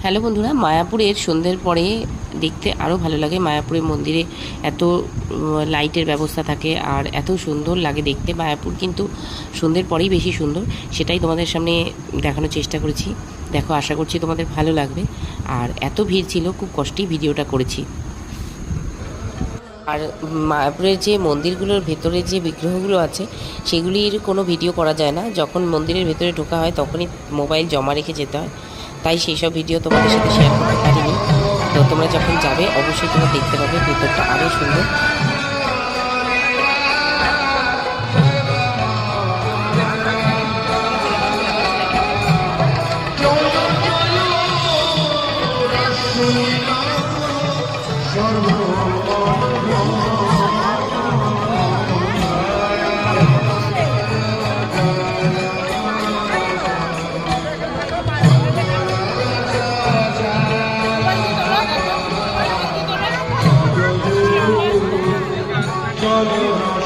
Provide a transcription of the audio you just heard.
Hello বন্ধুরা, মায়াপুরের সন্ধ্যের পরে দেখতে আরও ভালো লাগে। মায়াপুরের মন্দিরে এত লাইটের ব্যবস্থা থাকে আর এত সুন্দর লাগে দেখতে। মায়াপুর কিন্তু সন্ধ্যের পরেই বেশি সুন্দর, সেটাই তোমাদের সামনে দেখানোর চেষ্টা করেছি। দেখো, আশা করছি তোমাদের ভালো লাগবে। আর এত ভিড় ছিল, খুব কষ্টেই ভিডিওটা করেছি। আর মায়াপুরের যে মন্দিরগুলোর ভেতরে যে বিগ্রহগুলো আছে সেগুলির কোনো ভিডিও করা যায় না। যখন মন্দিরের ভেতরে ঢোকা হয় তখনই মোবাইল জমা রেখে যেতে হয়, তাই সেই সব ভিডিও তোমাদের সাথে শেয়ার করতে পারিনি। তো তোমরা যখন যাবে অবশ্যই তোমরা দেখতে পাবে, ভেতরটা আরও সুন্দর। চলো